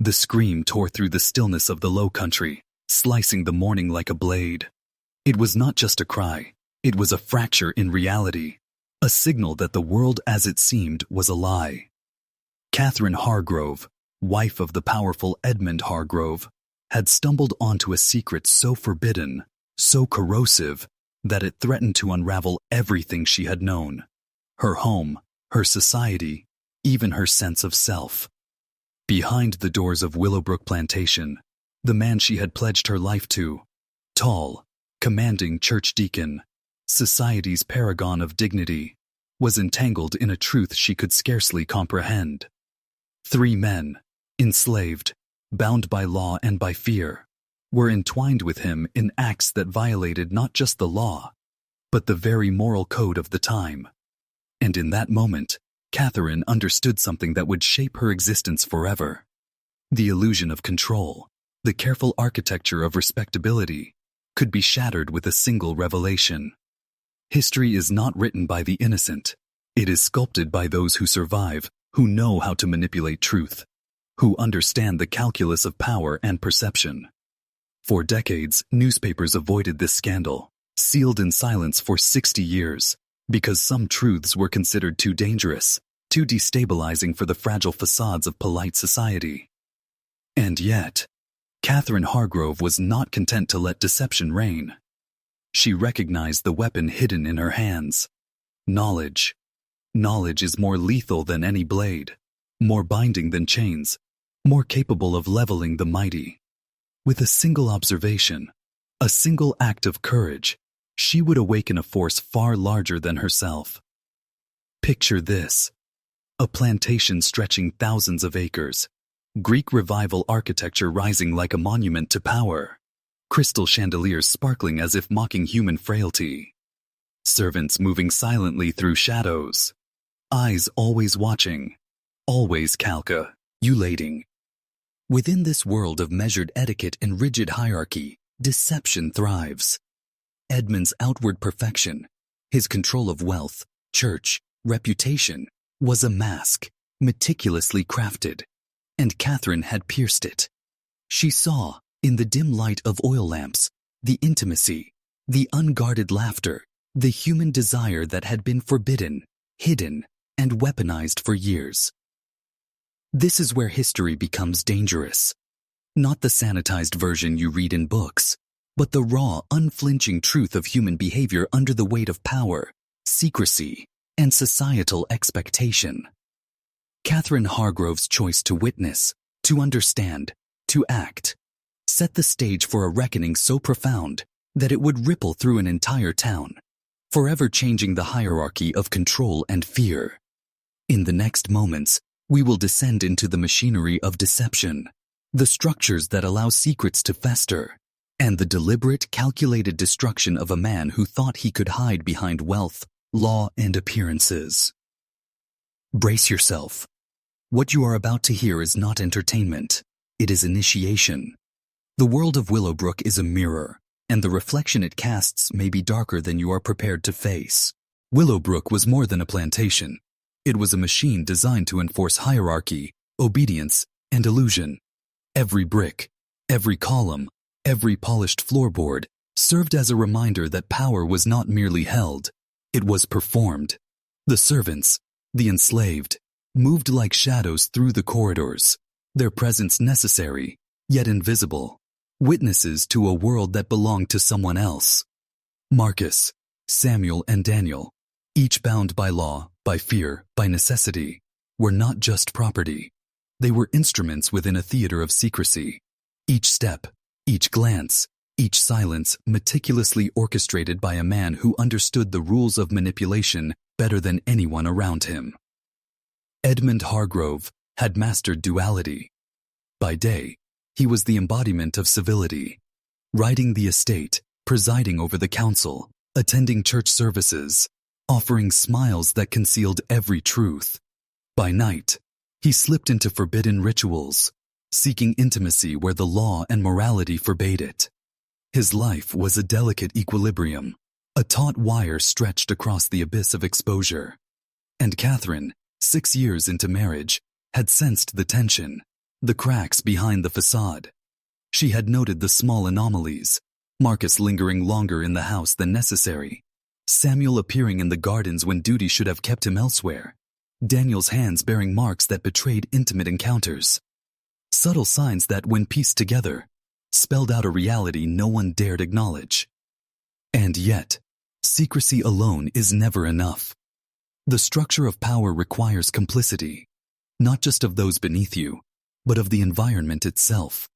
The scream tore through the stillness of the Low Country, slicing the morning like a blade. It was not just a cry, it was a fracture in reality, a signal that the world as it seemed was a lie. Catherine Hargrove, wife of the powerful Edmund Hargrove, had stumbled onto a secret so forbidden, so corrosive, that it threatened to unravel everything she had known: her home, her society, even her sense of self. Behind the doors of Willowbrook Plantation, the man she had pledged her life to, tall, commanding church deacon, society's paragon of dignity, was entangled in a truth she could scarcely comprehend. 3 men, enslaved, bound by law and by fear, were entwined with him in acts that violated not just the law, but the very moral code of the time. And in that moment, Catherine understood something that would shape her existence forever. The illusion of control, the careful architecture of respectability, could be shattered with a single revelation. History is not written by the innocent. It is sculpted by those who survive, who know how to manipulate truth, who understand the calculus of power and perception. For decades, newspapers avoided this scandal, sealed in silence for 60 years, because some truths were considered too dangerous, too destabilizing for the fragile facades of polite society. And yet, Catherine Hargrove was not content to let deception reign. She recognized the weapon hidden in her hands: knowledge. Knowledge is more lethal than any blade, more binding than chains, more capable of leveling the mighty. With a single observation, a single act of courage, she would awaken a force far larger than herself. Picture this: a plantation stretching thousands of acres, Greek Revival architecture rising like a monument to power, crystal chandeliers sparkling as if mocking human frailty, servants moving silently through shadows, eyes always watching, always calculating. Within this world of measured etiquette and rigid hierarchy, deception thrives. Edmund's outward perfection, his control of wealth, church, reputation, was a mask, meticulously crafted, and Catherine had pierced it. She saw, in the dim light of oil lamps, the intimacy, the unguarded laughter, the human desire that had been forbidden, hidden, and weaponized for years. This is where history becomes dangerous. Not the sanitized version you read in books, but the raw, unflinching truth of human behavior under the weight of power, secrecy, and societal expectation. Catherine Hargrove's choice to witness, to understand, to act, set the stage for a reckoning so profound that it would ripple through an entire town, forever changing the hierarchy of control and fear. In the next moments, we will descend into the machinery of deception, the structures that allow secrets to fester, and the deliberate, calculated destruction of a man who thought he could hide behind wealth, law, and appearances. Brace yourself. What you are about to hear is not entertainment. It is initiation. The world of Willowbrook is a mirror, and the reflection it casts may be darker than you are prepared to face. Willowbrook was more than a plantation. It was a machine designed to enforce hierarchy, obedience, and illusion. Every brick, every column, every polished floorboard served as a reminder that power was not merely held, it was performed. The servants, the enslaved, moved like shadows through the corridors, their presence necessary, yet invisible, witnesses to a world that belonged to someone else. Marcus, Samuel, and Daniel, each bound by law, by fear, by necessity, were not just property. They were instruments within a theater of secrecy. Each step, each glance, each silence meticulously orchestrated by a man who understood the rules of manipulation better than anyone around him. Edmund Hargrove had mastered duality. By day, he was the embodiment of civility, riding the estate, presiding over the council, attending church services, offering smiles that concealed every truth. By night, he slipped into forbidden rituals, seeking intimacy where the law and morality forbade it. His life was a delicate equilibrium, a taut wire stretched across the abyss of exposure. And Catherine, 6 years into marriage, had sensed the tension, the cracks behind the facade. She had noted the small anomalies, Marcus lingering longer in the house than necessary, Samuel appearing in the gardens when duty should have kept him elsewhere, Daniel's hands bearing marks that betrayed intimate encounters. Subtle signs that, when pieced together, spelled out a reality no one dared acknowledge. And yet, secrecy alone is never enough. The structure of power requires complicity, not just of those beneath you, but of the environment itself.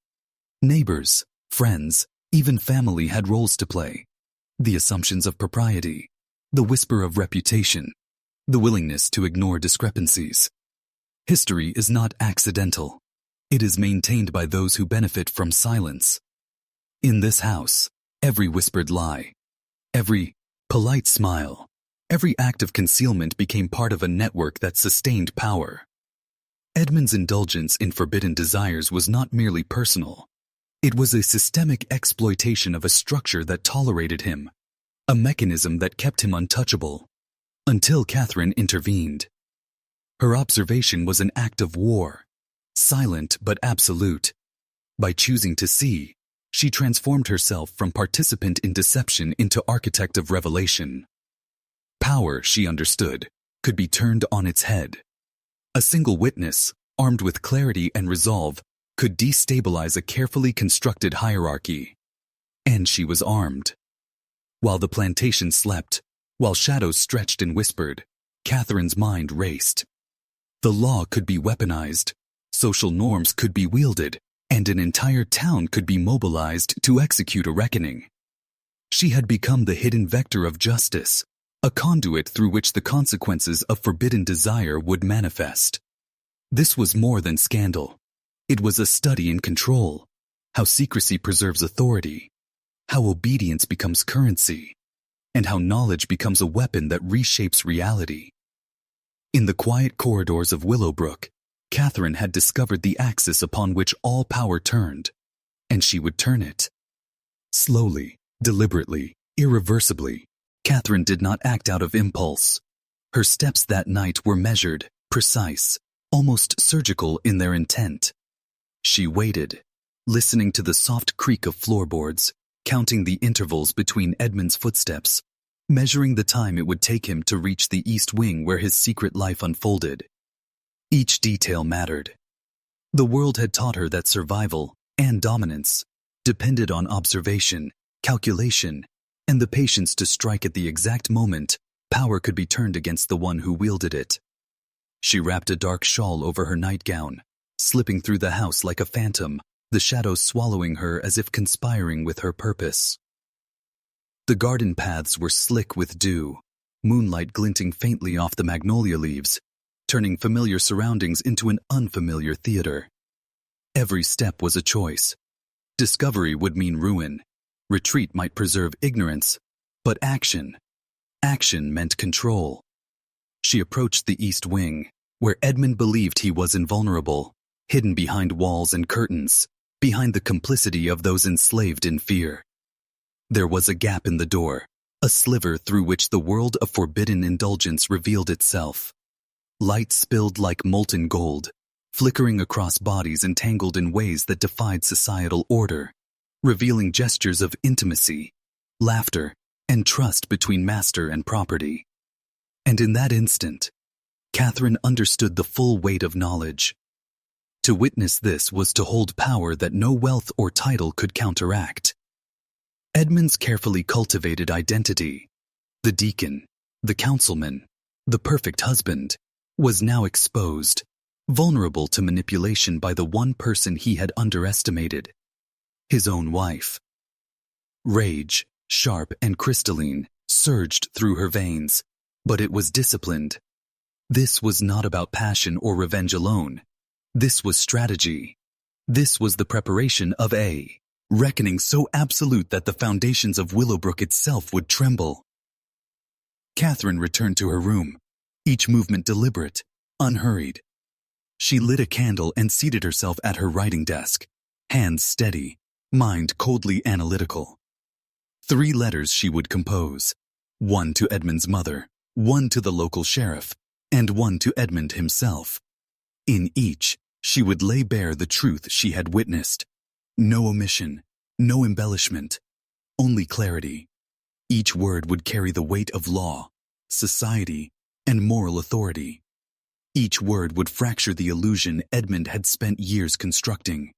Neighbors, friends, even family had roles to play. The assumptions of propriety, the whisper of reputation, the willingness to ignore discrepancies. History is not accidental. It is maintained by those who benefit from silence. In this house, every whispered lie, every polite smile, every act of concealment became part of a network that sustained power. Edmund's indulgence in forbidden desires was not merely personal. It was a systemic exploitation of a structure that tolerated him, a mechanism that kept him untouchable, until Catherine intervened. Her observation was an act of war, silent but absolute. By choosing to see, she transformed herself from participant in deception into architect of revelation. Power, she understood, could be turned on its head. A single witness, armed with clarity and resolve, could destabilize a carefully constructed hierarchy. And she was armed. While the plantation slept, while shadows stretched and whispered, Catherine's mind raced. The law could be weaponized, social norms could be wielded, and an entire town could be mobilized to execute a reckoning. She had become the hidden vector of justice, a conduit through which the consequences of forbidden desire would manifest. This was more than scandal. It was a study in control, how secrecy preserves authority, how obedience becomes currency, and how knowledge becomes a weapon that reshapes reality. In the quiet corridors of Willowbrook, Catherine had discovered the axis upon which all power turned, and she would turn it. Slowly, deliberately, irreversibly, Catherine did not act out of impulse. Her steps that night were measured, precise, almost surgical in their intent. She waited, listening to the soft creak of floorboards, counting the intervals between Edmund's footsteps, measuring the time it would take him to reach the east wing where his secret life unfolded. Each detail mattered. The world had taught her that survival and dominance depended on observation, calculation, and the patience to strike at the exact moment power could be turned against the one who wielded it. She wrapped a dark shawl over her nightgown, slipping through the house like a phantom, the shadows swallowing her as if conspiring with her purpose. The garden paths were slick with dew, moonlight glinting faintly off the magnolia leaves, turning familiar surroundings into an unfamiliar theater. Every step was a choice. Discovery would mean ruin. Retreat might preserve ignorance. But action meant control. She approached the east wing, where Edmund believed he was invulnerable, hidden behind walls and curtains, behind the complicity of those enslaved in fear. There was a gap in the door, a sliver through which the world of forbidden indulgence revealed itself. Light spilled like molten gold, flickering across bodies entangled in ways that defied societal order, revealing gestures of intimacy, laughter, and trust between master and property. And in that instant, Catherine understood the full weight of knowledge. To witness this was to hold power that no wealth or title could counteract. Edmund's carefully cultivated identity, the deacon, the councilman, the perfect husband, was now exposed, vulnerable to manipulation by the one person he had underestimated, his own wife. Rage, sharp and crystalline, surged through her veins, but it was disciplined. This was not about passion or revenge alone. This was strategy. This was the preparation of a reckoning so absolute that the foundations of Willowbrook itself would tremble. Catherine returned to her room, each movement deliberate, unhurried. She lit a candle and seated herself at her writing desk, hands steady, mind coldly analytical. 3 letters she would compose, 1 to Edmund's mother, 1 to the local sheriff, and 1 to Edmund himself. In each, She would lay bare the truth she had witnessed. No omission, no embellishment, only clarity. Each word would carry the weight of law, society, and moral authority. Each word would fracture the illusion Edmund had spent years constructing.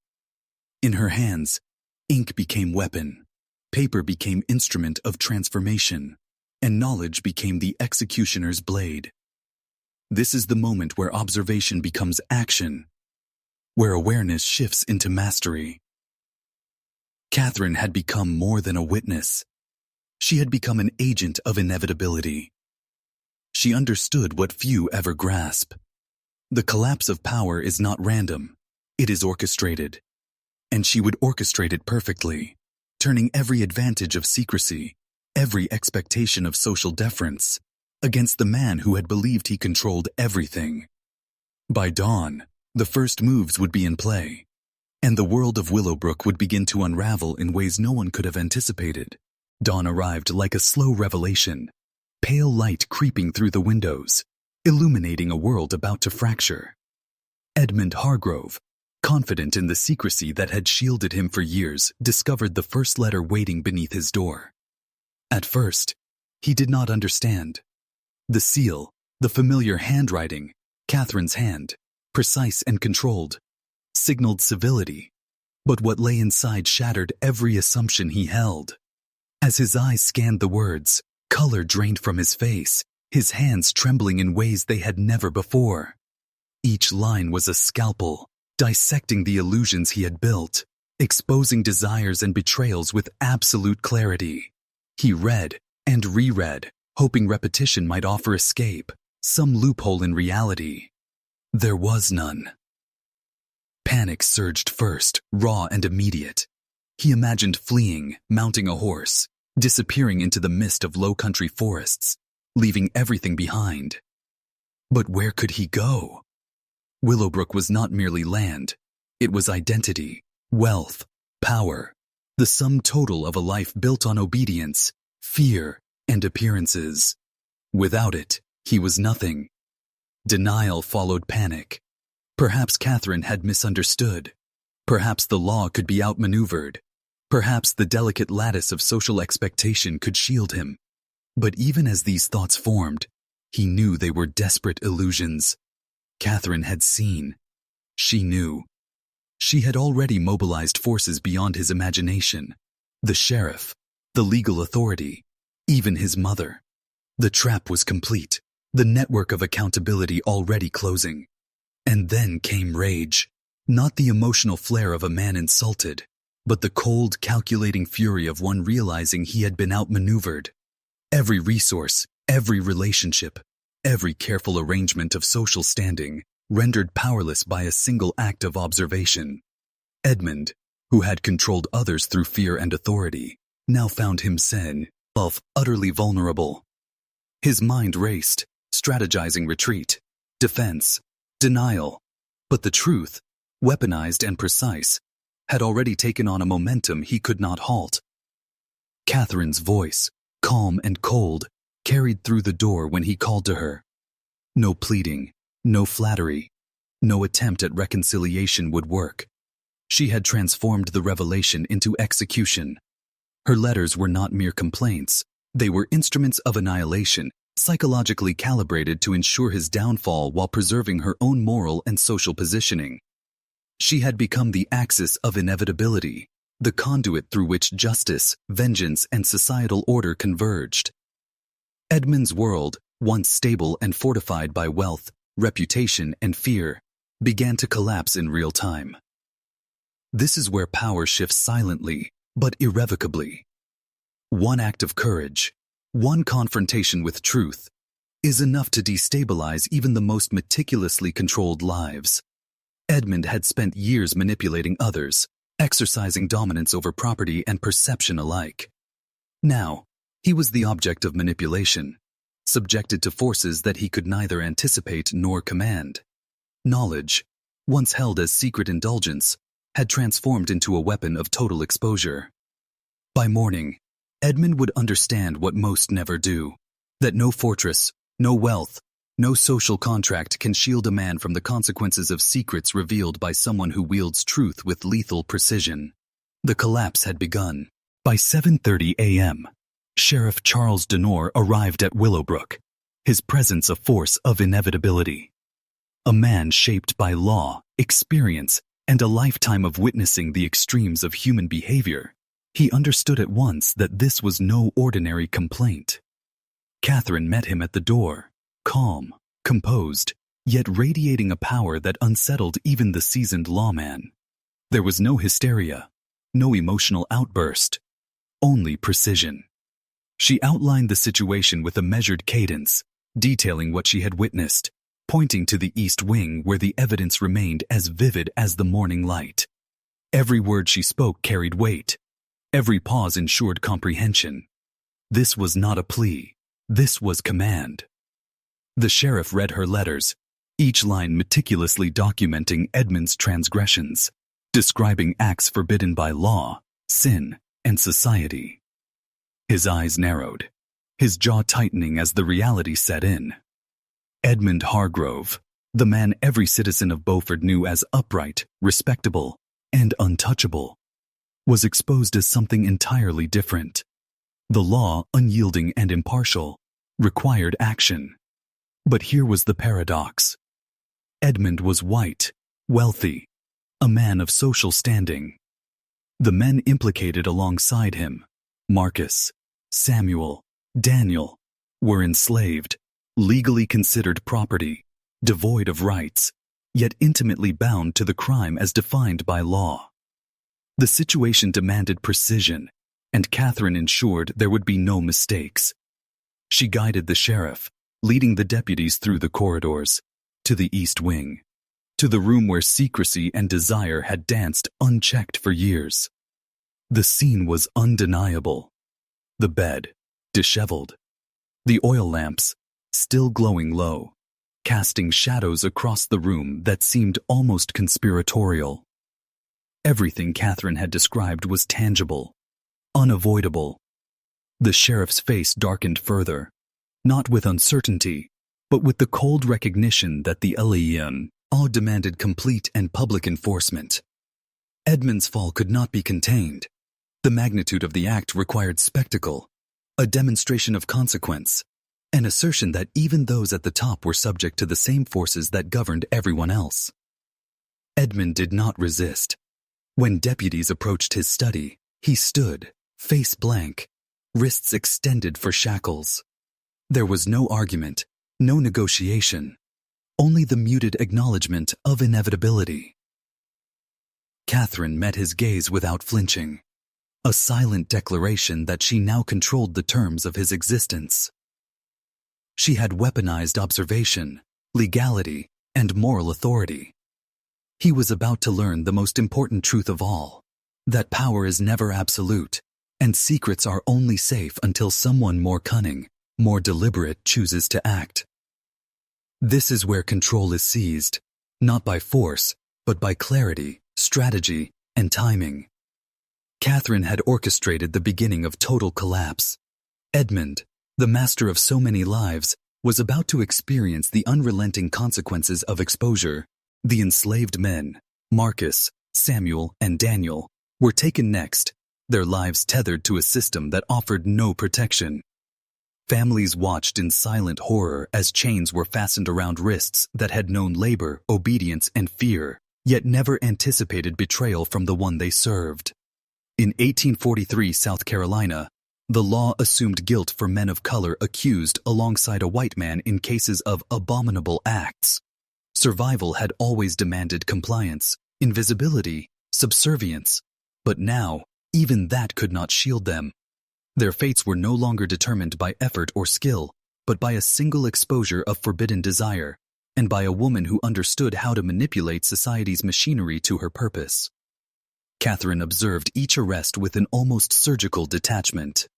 In her hands, ink became weapon, paper became instrument of transformation, and knowledge became the executioner's blade. This is the moment where observation becomes action, where awareness shifts into mastery. Catherine had become more than a witness. She had become an agent of inevitability. She understood what few ever grasp. The collapse of power is not random, it is orchestrated. And she would orchestrate it perfectly, turning every advantage of secrecy, every expectation of social deference, against the man who had believed he controlled everything. By dawn, the first moves would be in play, and the world of Willowbrook would begin to unravel in ways no one could have anticipated. Dawn arrived like a slow revelation, pale light creeping through the windows, illuminating a world about to fracture. Edmund Hargrove, confident in the secrecy that had shielded him for years, discovered the first letter waiting beneath his door. At first, he did not understand. The seal, the familiar handwriting, Catherine's hand, precise and controlled, signaled civility. But what lay inside shattered every assumption he held. As his eyes scanned the words, color drained from his face, his hands trembling in ways they had never before. Each line was a scalpel, dissecting the illusions he had built, exposing desires and betrayals with absolute clarity. He read and reread, hoping repetition might offer escape, some loophole in reality. There was none. Panic surged first, raw and immediate. He imagined fleeing, mounting a horse, disappearing into the mist of low-country forests, leaving everything behind. But where could he go? Willowbrook was not merely land. It was identity, wealth, power, the sum total of a life built on obedience, fear, and appearances. Without it, he was nothing. Denial followed panic. Perhaps Catherine had misunderstood. Perhaps the law could be outmaneuvered. Perhaps the delicate lattice of social expectation could shield him. But even as these thoughts formed, he knew they were desperate illusions. Catherine had seen. She knew. She had already mobilized forces beyond his imagination. The sheriff, the legal authority, even his mother. The trap was complete, the network of accountability already closing. And then came rage. Not the emotional flare of a man insulted, but the cold, calculating fury of one realizing he had been outmaneuvered. Every resource, every relationship, every careful arrangement of social standing, rendered powerless by a single act of observation. Edmund, who had controlled others through fear and authority, now found himself utterly vulnerable. His mind raced, strategizing retreat, defense, denial. But the truth, weaponized and precise, had already taken on a momentum he could not halt. Catherine's voice, calm and cold, carried through the door when he called to her. No pleading, no flattery, no attempt at reconciliation would work. She had transformed the revelation into execution. Her letters were not mere complaints. They were instruments of annihilation, psychologically calibrated to ensure his downfall while preserving her own moral and social positioning. She had become the axis of inevitability, the conduit through which justice, vengeance, and societal order converged. Edmund's world, once stable and fortified by wealth, reputation, and fear, began to collapse in real time. This is where power shifts silently, but irrevocably. One act of courage, one confrontation with truth, is enough to destabilize even the most meticulously controlled lives. Edmund had spent years manipulating others, exercising dominance over property and perception alike. Now, he was the object of manipulation, subjected to forces that he could neither anticipate nor command. Knowledge, once held as secret indulgence, had transformed into a weapon of total exposure. By morning, Edmund would understand what most never do, that no fortress, no wealth, No social contract can shield a man from the consequences of secrets revealed by someone who wields truth with lethal precision. The collapse had begun. By 7:30 a.m., Sheriff Charles Denore arrived at Willowbrook, his presence a force of inevitability. A man shaped by law, experience, and a lifetime of witnessing the extremes of human behavior, he understood at once that this was no ordinary complaint. Catherine met him at the door, calm, composed, yet radiating a power that unsettled even the seasoned lawman. There was no hysteria, no emotional outburst, only precision. She outlined the situation with a measured cadence, detailing what she had witnessed, pointing to the East Wing where the evidence remained as vivid as the morning light. Every word she spoke carried weight. Every pause ensured comprehension. This was not a plea. This was command. The sheriff read her letters, each line meticulously documenting Edmund's transgressions, describing acts forbidden by law, sin, and society. His eyes narrowed, his jaw tightening as the reality set in. Edmund Hargrove, the man every citizen of Beaufort knew as upright, respectable, and untouchable, was exposed as something entirely different. The law, unyielding and impartial, required action. But here was the paradox. Edmund was white, wealthy, a man of social standing. The men implicated alongside him, Marcus, Samuel, Daniel, were enslaved, legally considered property, devoid of rights, yet intimately bound to the crime as defined by law. The situation demanded precision, and Catherine ensured there would be no mistakes. She guided the sheriff, leading the deputies through the corridors, to the East Wing, to the room where secrecy and desire had danced unchecked for years. The scene was undeniable. The bed, disheveled. The oil lamps, still glowing low, casting shadows across the room that seemed almost conspiratorial. Everything Catherine had described was tangible, unavoidable. The sheriff's face darkened further, not with uncertainty, but with the cold recognition that the LEM all demanded complete and public enforcement. Edmund's fall could not be contained. The magnitude of the act required spectacle, a demonstration of consequence, an assertion that even those at the top were subject to the same forces that governed everyone else. Edmund did not resist. When deputies approached his study, he stood, face blank, wrists extended for shackles. There was no argument, no negotiation, only the muted acknowledgement of inevitability. Catherine met his gaze without flinching, a silent declaration that she now controlled the terms of his existence. She had weaponized observation, legality, and moral authority. He was about to learn the most important truth of all, that power is never absolute, and secrets are only safe until someone more cunning, more deliberate chooses to act. This is where control is seized, not by force, but by clarity, strategy, and timing. Catherine had orchestrated the beginning of total collapse. Edmund, the master of so many lives, was about to experience the unrelenting consequences of exposure. The enslaved men, Marcus, Samuel, and Daniel, were taken next, their lives tethered to a system that offered no protection. Families watched in silent horror as chains were fastened around wrists that had known labor, obedience, and fear, yet never anticipated betrayal from the one they served. In 1843 South Carolina, the law assumed guilt for men of color accused alongside a white man in cases of abominable acts. Survival had always demanded compliance, invisibility, subservience, but now, even that could not shield them. Their fates were no longer determined by effort or skill, but by a single exposure of forbidden desire, and by a woman who understood how to manipulate society's machinery to her purpose. Catherine observed each arrest with an almost surgical detachment.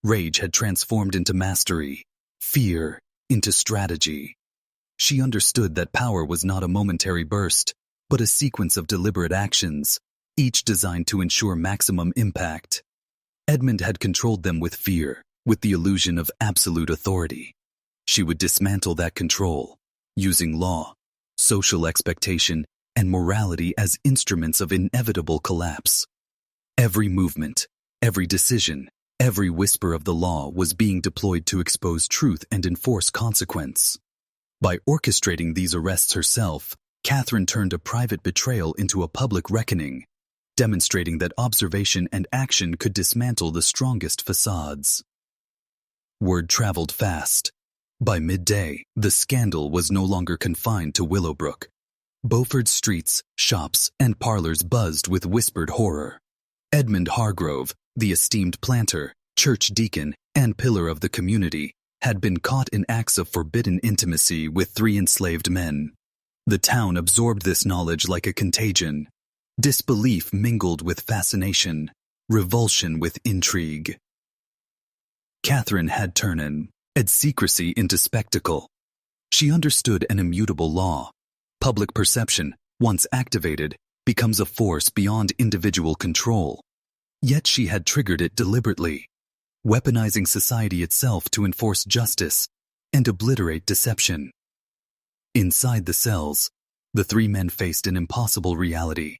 Rage had transformed into mastery, fear into strategy. She understood that power was not a momentary burst, but a sequence of deliberate actions, each designed to ensure maximum impact. Edmund had controlled them with fear, with the illusion of absolute authority. she would dismantle that control, using law, social expectation, and morality as instruments of inevitable collapse. Every movement, every decision, every whisper of the law was being deployed to expose truth and enforce consequence. By orchestrating these arrests herself, Catherine turned a private betrayal into a public reckoning, demonstrating that observation and action could dismantle the strongest facades. Word traveled fast. By midday, the scandal was no longer confined to Willowbrook. Beaufort streets, shops, and parlors buzzed with whispered horror. Edmund Hargrove, the esteemed planter, church deacon, and pillar of the community, had been caught in acts of forbidden intimacy with 3 enslaved men. The town absorbed this knowledge like a contagion. Disbelief mingled with fascination, revulsion with intrigue. Catherine had turned secrecy into spectacle. She understood an immutable law. Public perception, once activated, becomes a force beyond individual control. Yet she had triggered it deliberately, weaponizing society itself to enforce justice and obliterate deception. Inside the cells, the 3 men faced an impossible reality.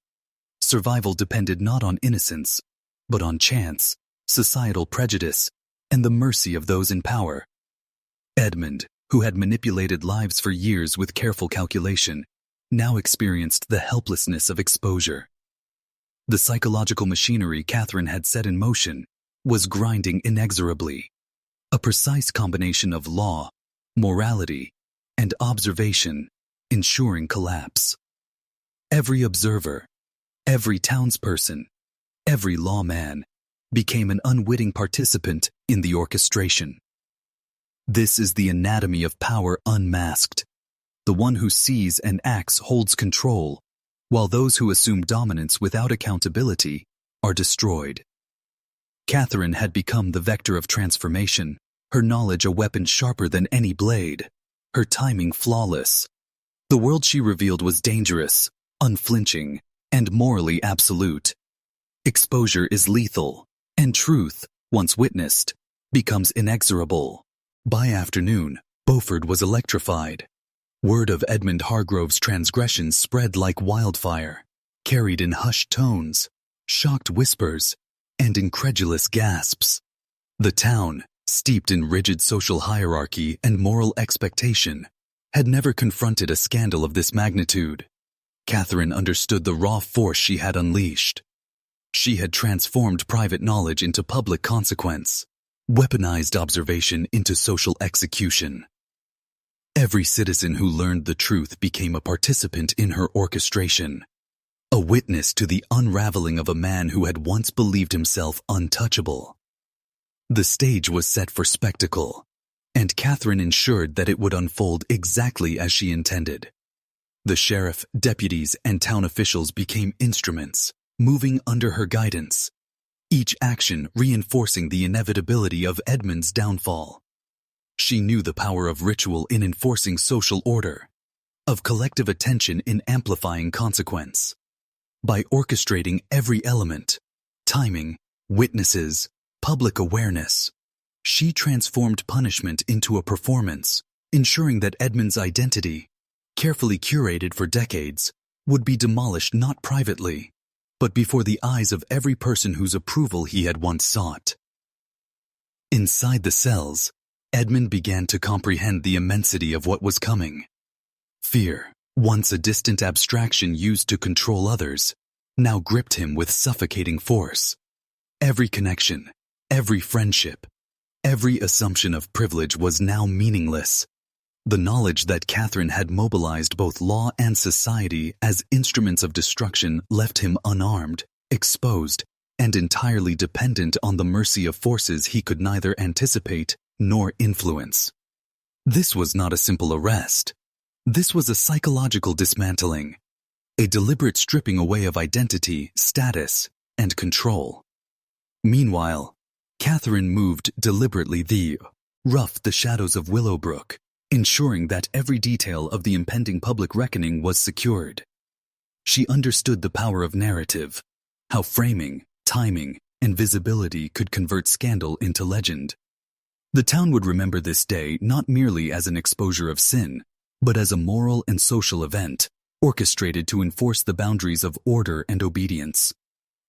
Survival depended not on innocence, but on chance, societal prejudice, and the mercy of those in power. Edmund, who had manipulated lives for years with careful calculation, now experienced the helplessness of exposure. The psychological machinery Catherine had set in motion was grinding inexorably. A precise combination of law, morality, and observation, ensuring collapse. Every observer, every townsperson, every lawman became an unwitting participant in the orchestration. This is the anatomy of power unmasked. The one who sees and acts holds control, while those who assume dominance without accountability are destroyed. Catherine had become the vector of transformation, her knowledge a weapon sharper than any blade, her timing flawless. The world she revealed was dangerous, unflinching, and morally absolute. Exposure is lethal, and truth, once witnessed, becomes inexorable. By afternoon, Beaufort was electrified. Word of Edmund Hargrove's transgressions spread like wildfire, carried in hushed tones, shocked whispers, and incredulous gasps. The town, steeped in rigid social hierarchy and moral expectation, had never confronted a scandal of this magnitude. Catherine understood the raw force she had unleashed. She had transformed private knowledge into public consequence, weaponized observation into social execution. Every citizen who learned the truth became a participant in her orchestration, a witness to the unraveling of a man who had once believed himself untouchable. The stage was set for spectacle, and Catherine ensured that it would unfold exactly as she intended. The sheriff, deputies, and town officials became instruments, moving under her guidance, each action reinforcing the inevitability of Edmund's downfall. She knew the power of ritual in enforcing social order, of collective attention in amplifying consequence. By orchestrating every element, timing, witnesses, public awareness, she transformed punishment into a performance, ensuring that Edmund's identity, carefully curated for decades, would be demolished not privately, but before the eyes of every person whose approval he had once sought. Inside the cells, Edmund began to comprehend the immensity of what was coming. Fear, once a distant abstraction used to control others, now gripped him with suffocating force. Every connection, every friendship, every assumption of privilege was now meaningless. The knowledge that Catherine had mobilized both law and society as instruments of destruction left him unarmed, exposed, and entirely dependent on the mercy of forces he could neither anticipate nor influence. This was not a simple arrest. This was a psychological dismantling, a deliberate stripping away of identity, status, and control. Meanwhile, Catherine moved deliberately roughed the shadows of Willowbrook, ensuring that every detail of the impending public reckoning was secured. She understood the power of narrative, how framing, timing, and visibility could convert scandal into legend. The town would remember this day not merely as an exposure of sin, but as a moral and social event, orchestrated to enforce the boundaries of order and obedience.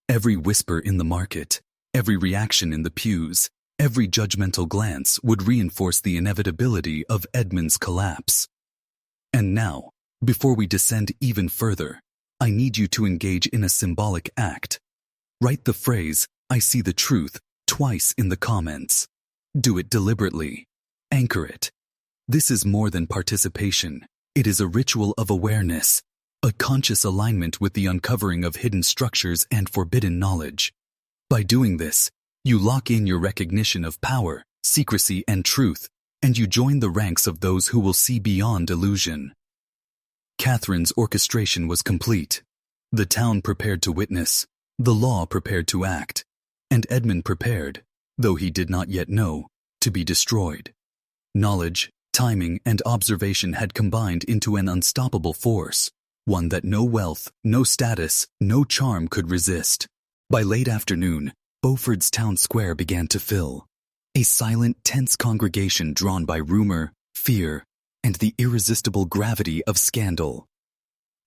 Every whisper in the market, every reaction in the pews, every judgmental glance would reinforce the inevitability of Edmund's collapse. And now, before we descend even further, I need you to engage in a symbolic act. Write the phrase, "I see the truth," twice in the comments. Do it deliberately. Anchor it. This is more than participation. It is a ritual of awareness, a conscious alignment with the uncovering of hidden structures and forbidden knowledge. By doing this, you lock in your recognition of power, secrecy, and truth, and you join the ranks of those who will see beyond illusion. Catherine's orchestration was complete. The town prepared to witness, the law prepared to act, and Edmund prepared, though he did not yet know, to be destroyed. Knowledge, timing, and observation had combined into an unstoppable force, one that no wealth, no status, no charm could resist. By late afternoon, Beauford's town square began to fill. A silent, tense congregation drawn by rumor, fear, and the irresistible gravity of scandal.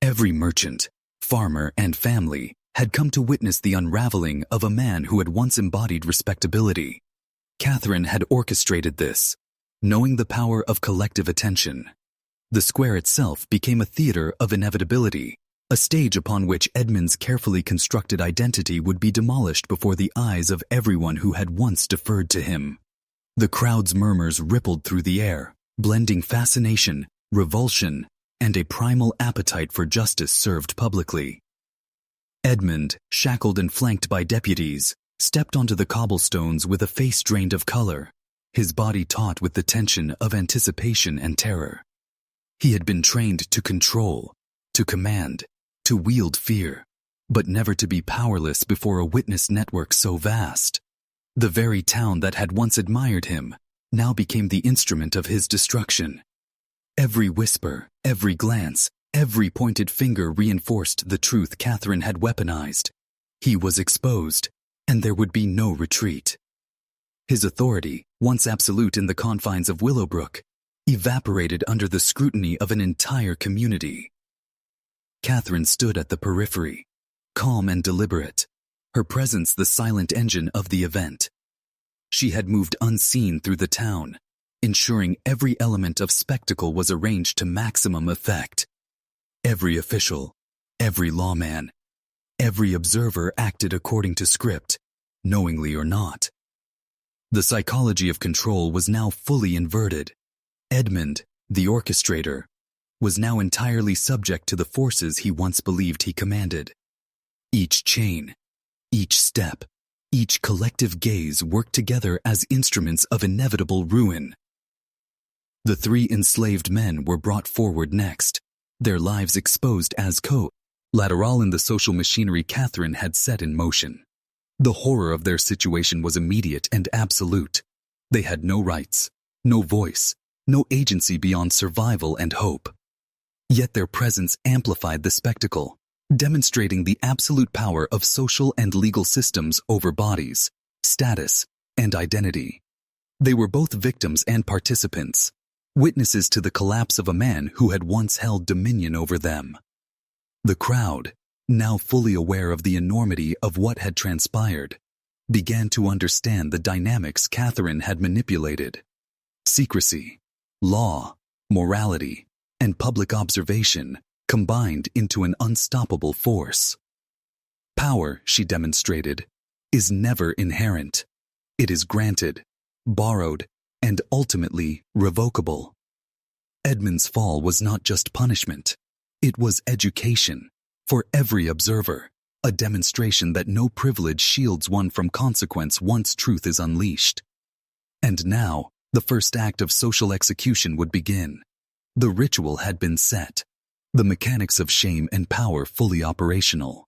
Every merchant, farmer, and family had come to witness the unraveling of a man who had once embodied respectability. Catherine had orchestrated this, knowing the power of collective attention. The square itself became a theater of inevitability, a stage upon which Edmund's carefully constructed identity would be demolished before the eyes of everyone who had once deferred to him. The crowd's murmurs rippled through the air, blending fascination, revulsion, and a primal appetite for justice served publicly. Edmund, shackled and flanked by deputies, stepped onto the cobblestones with a face drained of color, his body taut with the tension of anticipation and terror. He had been trained to control, to command, to wield fear, but never to be powerless before a witness network so vast. The very town that had once admired him now became the instrument of his destruction. Every whisper, every glance, every pointed finger reinforced the truth Catherine had weaponized. He was exposed, and there would be no retreat. His authority, once absolute in the confines of Willowbrook, evaporated under the scrutiny of an entire community. Catherine stood at the periphery, calm and deliberate, her presence the silent engine of the event. She had moved unseen through the town, ensuring every element of spectacle was arranged to maximum effect. Every official, every lawman, every observer acted according to script, knowingly or not. The psychology of control was now fully inverted. Edmund, the orchestrator, was now entirely subject to the forces he once believed he commanded. Each chain, each step, each collective gaze worked together as instruments of inevitable ruin. The 3 enslaved men were brought forward next, their lives exposed as collateral in the social machinery Catherine had set in motion. The horror of their situation was immediate and absolute. They had no rights, no voice, no agency beyond survival and hope. Yet their presence amplified the spectacle, demonstrating the absolute power of social and legal systems over bodies, status, and identity. They were both victims and participants, witnesses to the collapse of a man who had once held dominion over them. The crowd, now fully aware of the enormity of what had transpired, began to understand the dynamics Catherine had manipulated. Secrecy, law, morality, and public observation combined into an unstoppable force. Power, she demonstrated, is never inherent. It is granted, borrowed, and ultimately revocable. Edmund's fall was not just punishment. It was education. For every observer, a demonstration that no privilege shields one from consequence once truth is unleashed. And now, the first act of social execution would begin. The ritual had been set, the mechanics of shame and power fully operational.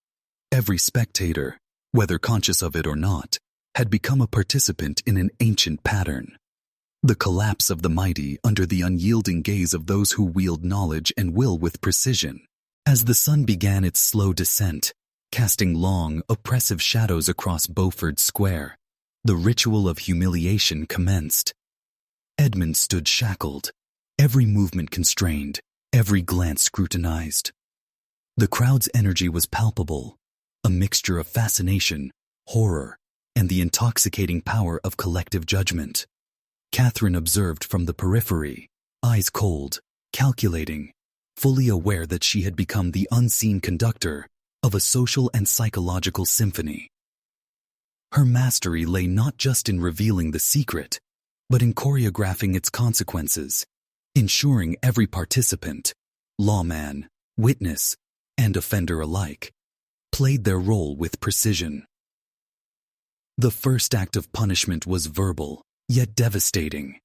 Every spectator, whether conscious of it or not, had become a participant in an ancient pattern. The collapse of the mighty under the unyielding gaze of those who wield knowledge and will with precision. As the sun began its slow descent, casting long, oppressive shadows across Beaufort Square, the ritual of humiliation commenced. Edmund stood shackled, every movement constrained, every glance scrutinized. The crowd's energy was palpable, a mixture of fascination, horror, and the intoxicating power of collective judgment. Catherine observed from the periphery, eyes cold, calculating, fully aware that she had become the unseen conductor of a social and psychological symphony. Her mastery lay not just in revealing the secret, but in choreographing its consequences, ensuring every participant, lawman, witness, and offender alike, played their role with precision. The first act of punishment was verbal, yet devastating.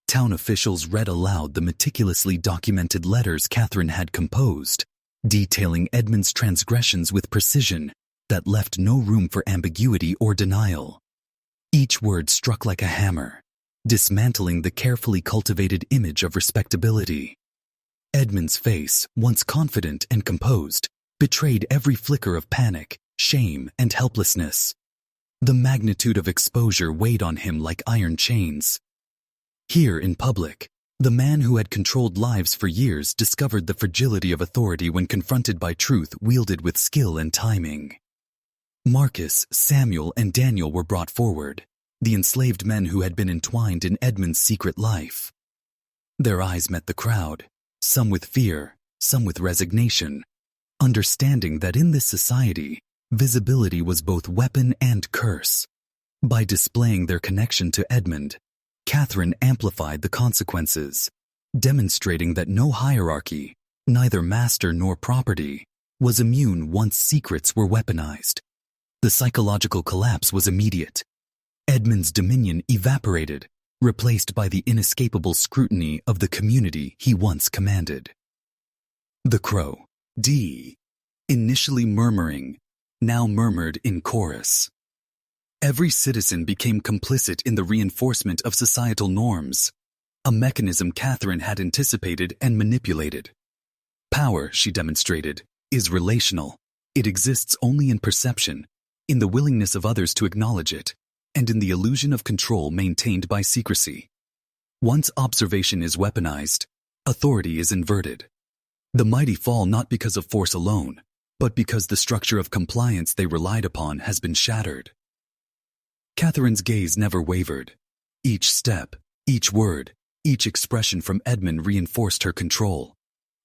Town officials read aloud the meticulously documented letters Catherine had composed, detailing Edmund's transgressions with precision that left no room for ambiguity or denial. Each word struck like a hammer, dismantling the carefully cultivated image of respectability. Edmund's face, once confident and composed, betrayed every flicker of panic, shame, and helplessness. The magnitude of exposure weighed on him like iron chains. Here in public, the man who had controlled lives for years discovered the fragility of authority when confronted by truth wielded with skill and timing. Marcus, Samuel, and Daniel were brought forward, the enslaved men who had been entwined in Edmund's secret life. Their eyes met the crowd, some with fear, some with resignation, understanding that in this society, visibility was both weapon and curse. By displaying their connection to Edmund, Catherine amplified the consequences, demonstrating that no hierarchy, neither master nor property, was immune once secrets were weaponized. The psychological collapse was immediate. Edmund's dominion evaporated, replaced by the inescapable scrutiny of the community he once commanded. The crow, D, initially murmuring, now murmured in chorus. Every citizen became complicit in the reinforcement of societal norms, a mechanism Catherine had anticipated and manipulated. Power, she demonstrated, is relational. It exists only in perception, in the willingness of others to acknowledge it, and in the illusion of control maintained by secrecy. Once observation is weaponized, authority is inverted. The mighty fall not because of force alone, but because the structure of compliance they relied upon has been shattered. Catherine's gaze never wavered. Each step, each word, each expression from Edmund reinforced her control.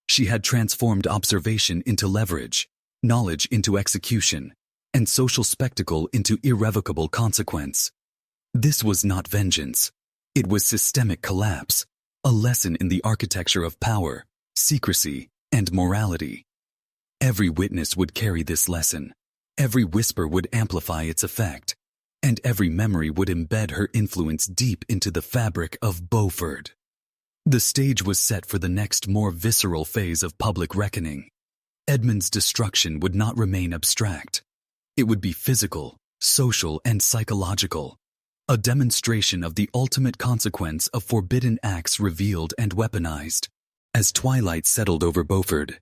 She had transformed observation into leverage, knowledge into execution, and social spectacle into irrevocable consequence. This was not vengeance. It was systemic collapse, a lesson in the architecture of power, secrecy, and morality. Every witness would carry this lesson. Every whisper would amplify its effect, and every memory would embed her influence deep into the fabric of Beaufort. The stage was set for the next more visceral phase of public reckoning. Edmund's destruction would not remain abstract. It would be physical, social, and psychological, a demonstration of the ultimate consequence of forbidden acts revealed and weaponized. As twilight settled over Beaufort,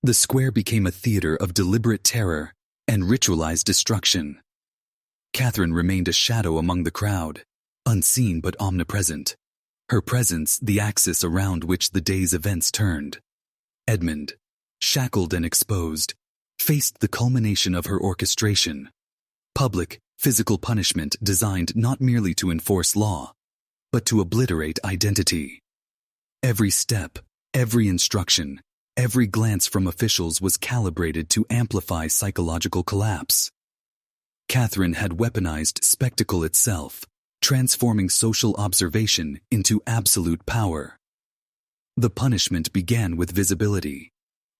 the square became a theater of deliberate terror and ritualized destruction. Catherine remained a shadow among the crowd, unseen but omnipresent, her presence the axis around which the day's events turned. Edmund, shackled and exposed, faced the culmination of her orchestration. Public, physical punishment designed not merely to enforce law, but to obliterate identity. Every step, every instruction, every glance from officials was calibrated to amplify psychological collapse. Catherine had weaponized spectacle itself, transforming social observation into absolute power. The punishment began with visibility.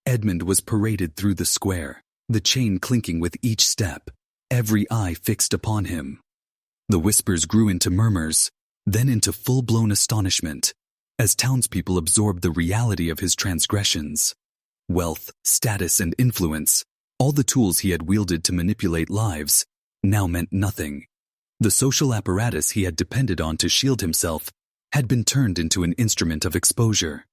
Edmund was paraded through the square, the chain clinking with each step, every eye fixed upon him. The whispers grew into murmurs, then into full-blown astonishment, as townspeople absorbed the reality of his transgressions. Wealth, status, and influence, all the tools he had wielded to manipulate lives, now meant nothing. The social apparatus he had depended on to shield himself had been turned into an instrument of exposure.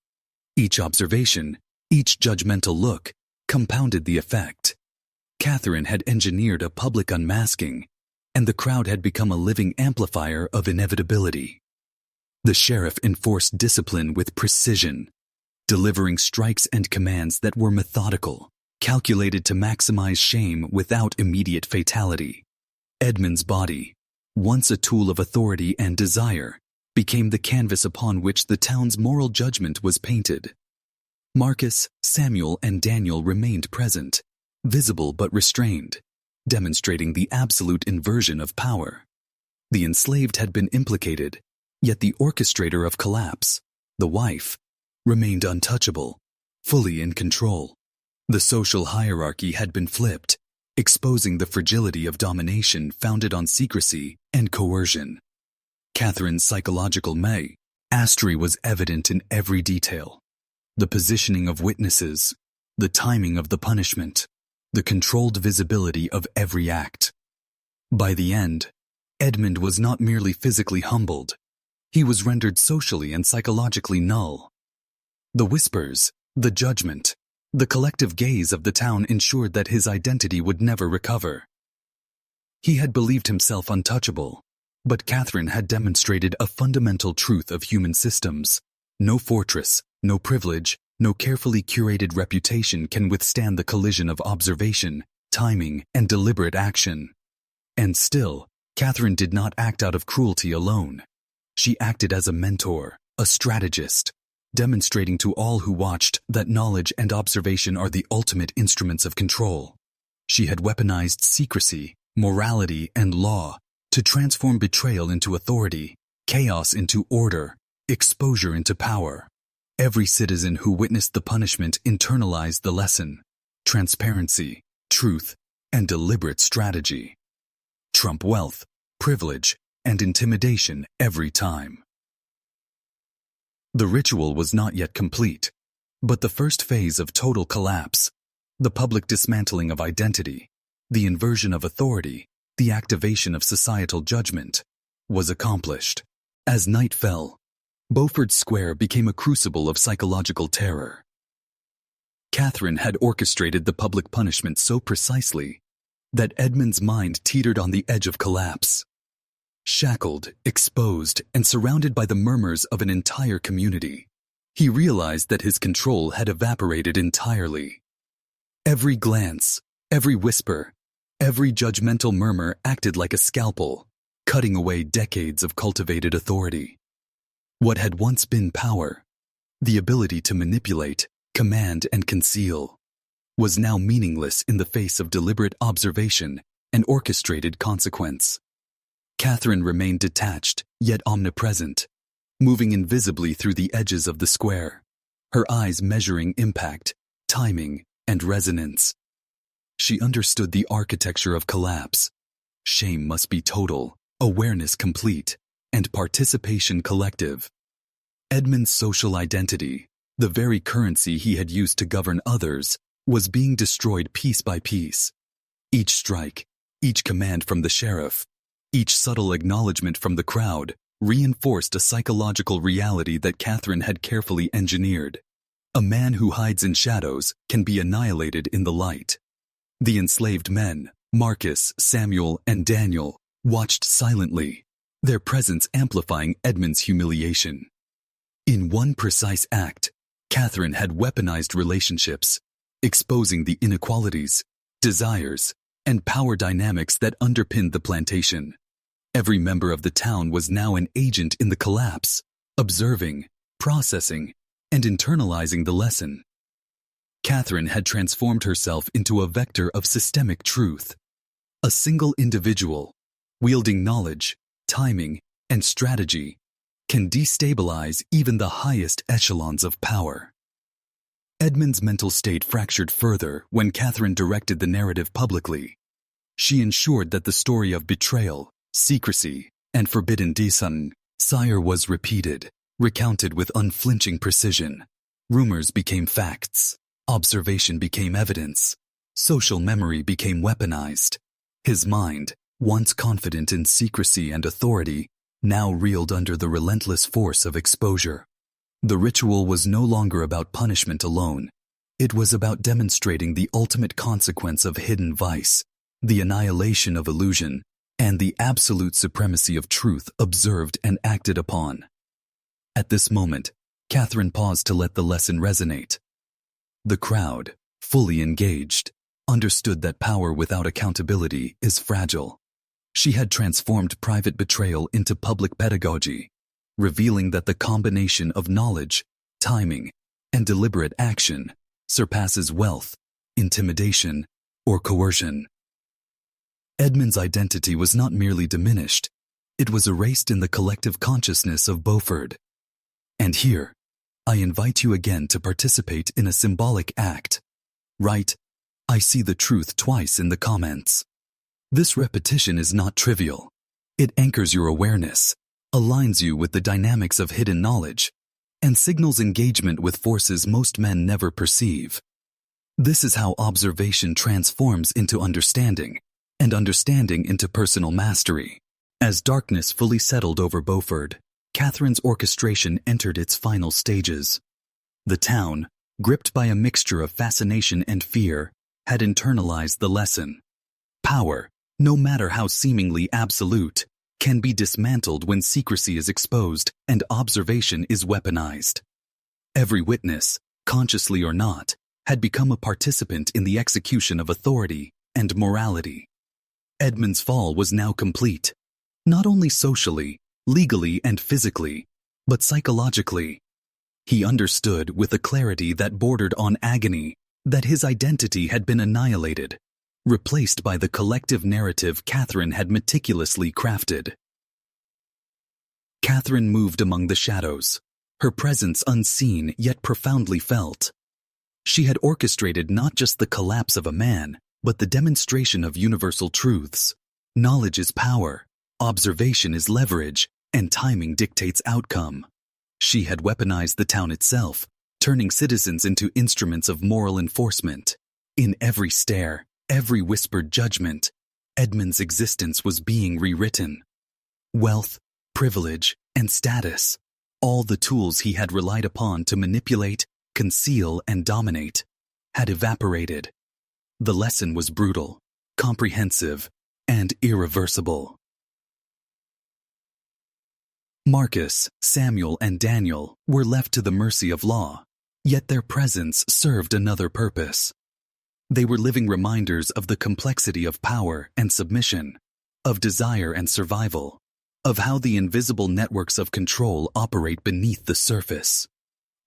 Each observation, each judgmental look, compounded the effect. Catherine had engineered a public unmasking, and the crowd had become a living amplifier of inevitability. The sheriff enforced discipline with precision, delivering strikes and commands that were methodical, calculated to maximize shame without immediate fatality. Edmund's body, once a tool of authority and desire, became the canvas upon which the town's moral judgment was painted. Marcus, Samuel, and Daniel remained present, visible but restrained, demonstrating the absolute inversion of power. The enslaved had been implicated, yet the orchestrator of collapse, the wife, remained untouchable, fully in control. The social hierarchy had been flipped, exposing the fragility of domination founded on secrecy and coercion. Catherine's psychological mastery was evident in every detail. The positioning of witnesses, the timing of the punishment, the controlled visibility of every act. By the end, Edmund was not merely physically humbled, he was rendered socially and psychologically null. The whispers, the judgment, the collective gaze of the town ensured that his identity would never recover. He had believed himself untouchable, but Catherine had demonstrated a fundamental truth of human systems. No fortress, no privilege, no carefully curated reputation can withstand the collision of observation, timing, and deliberate action. And still, Catherine did not act out of cruelty alone. She acted as a mentor, a strategist, demonstrating to all who watched that knowledge and observation are the ultimate instruments of control. She had weaponized secrecy, morality, and law to transform betrayal into authority, chaos into order, exposure into power. Every citizen who witnessed the punishment internalized the lesson: transparency, truth, and deliberate strategy. Trump wealth, privilege, and intimidation every time. The ritual was not yet complete, but the first phase of total collapse, the public dismantling of identity, the inversion of authority, the activation of societal judgment, was accomplished. As night fell, Beaufort Square became a crucible of psychological terror. Catherine had orchestrated the public punishment so precisely that Edmund's mind teetered on the edge of collapse. Shackled, exposed, and surrounded by the murmurs of an entire community, he realized that his control had evaporated entirely. Every glance, every whisper, every judgmental murmur acted like a scalpel, cutting away decades of cultivated authority. What had once been power, the ability to manipulate, command, and conceal, was now meaningless in the face of deliberate observation and orchestrated consequence. Catherine remained detached, yet omnipresent, moving invisibly through the edges of the square, her eyes measuring impact, timing, and resonance. She understood the architecture of collapse. Shame must be total, awareness complete, and participation collective. Edmund's social identity, the very currency he had used to govern others, was being destroyed piece by piece. Each strike, each command from the sheriff, each subtle acknowledgement from the crowd reinforced a psychological reality that Catherine had carefully engineered. A man who hides in shadows can be annihilated in the light. The enslaved men, Marcus, Samuel, and Daniel, watched silently, their presence amplifying Edmund's humiliation. In one precise act, Catherine had weaponized relationships, exposing the inequalities, desires, and power dynamics that underpinned the plantation. Every member of the town was now an agent in the collapse, observing, processing, and internalizing the lesson. Catherine had transformed herself into a vector of systemic truth. A single individual, wielding knowledge, timing, and strategy, can destabilize even the highest echelons of power. Edmund's mental state fractured further when Catherine directed the narrative publicly. She ensured that the story of betrayal, secrecy, and forbidden desire was repeated, recounted with unflinching precision. Rumors became facts, observation became evidence, social memory became weaponized. His mind, once confident in secrecy and authority, now reeled under the relentless force of exposure. The ritual was no longer about punishment alone. It was about demonstrating the ultimate consequence of hidden vice, the annihilation of illusion, and the absolute supremacy of truth observed and acted upon. At this moment, Catherine paused to let the lesson resonate. The crowd, fully engaged, understood that power without accountability is fragile. She had transformed private betrayal into public pedagogy, revealing that the combination of knowledge, timing, and deliberate action surpasses wealth, intimidation, or coercion. Edmund's identity was not merely diminished, it was erased in the collective consciousness of Beaufort. And here, I invite you again to participate in a symbolic act. Write, "I see the truth" twice in the comments. This repetition is not trivial. It anchors your awareness, aligns you with the dynamics of hidden knowledge, and signals engagement with forces most men never perceive. This is how observation transforms into understanding, and understanding into personal mastery. As darkness fully settled over Beaufort, Catherine's orchestration entered its final stages. The town, gripped by a mixture of fascination and fear, had internalized the lesson. Power, no matter how seemingly absolute, can be dismantled when secrecy is exposed and observation is weaponized. Every witness, consciously or not, had become a participant in the execution of authority and morality. Edmund's fall was now complete, not only socially, legally, and physically, but psychologically. He understood with a clarity that bordered on agony that his identity had been annihilated, replaced by the collective narrative Catherine had meticulously crafted. Catherine moved among the shadows, her presence unseen yet profoundly felt. She had orchestrated not just the collapse of a man, but the demonstration of universal truths. Knowledge is power, observation is leverage, and timing dictates outcome. She had weaponized the town itself, turning citizens into instruments of moral enforcement. In every stare, every whispered judgment, Edmund's existence was being rewritten. Wealth, privilege, and status, all the tools he had relied upon to manipulate, conceal, and dominate, had evaporated. The lesson was brutal, comprehensive, and irreversible. Marcus, Samuel, and Daniel were left to the mercy of law, yet their presence served another purpose. They were living reminders of the complexity of power and submission, of desire and survival, of how the invisible networks of control operate beneath the surface.